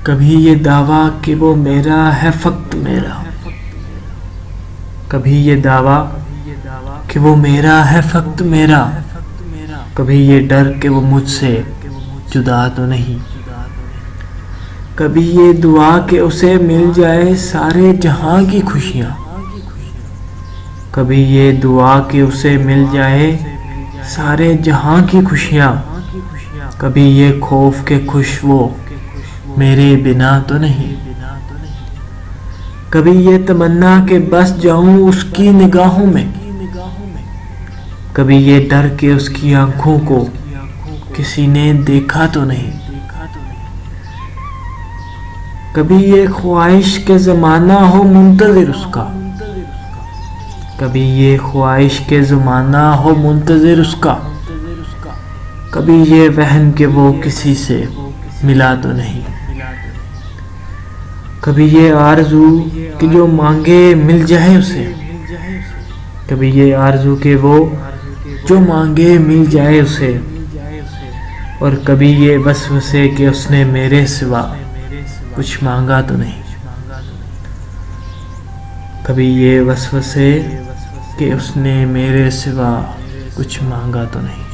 कभी ये दावा कि वो मेरा है फक्त मेरा, कभी ये दावा कि वो मेरा है फक्त मेरा, कभी ये डर कि वो मुझसे जुदा तो नहीं, कभी ये दुआ कि उसे मिल जाए सारे जहां की खुशियाँ, कभी ये दुआ कि उसे मिल जाए सारे जहां की खुशियाँ, कभी ये खौफ के खुश वो मेरे बिना तो नहीं, कभी ये तमन्ना कि बस जाऊं उसकी निगाहों में, कभी ये डर कि उसकी आंखों को किसी ने देखा तो नहीं, कभी ये ख्वाहिश के ज़माना हो मुंतज़िर उसका, कभी ये ख्वाहिश के ज़माना हो मुंतज़िर उसका, कभी ये वहम कि वो किसी से मिला तो नहीं, कभी ये आरज़ू कि जो मांगे मिल जाए उसे, कभी ये आरज़ू कि वो जो मांगे मिल जाए उसे, और कभी ये वसवसे कि उसने मेरे सिवा कुछ मांगा तो नहीं, कभी ये वसवसे कि उसने मेरे सिवा कुछ मांगा तो नहीं।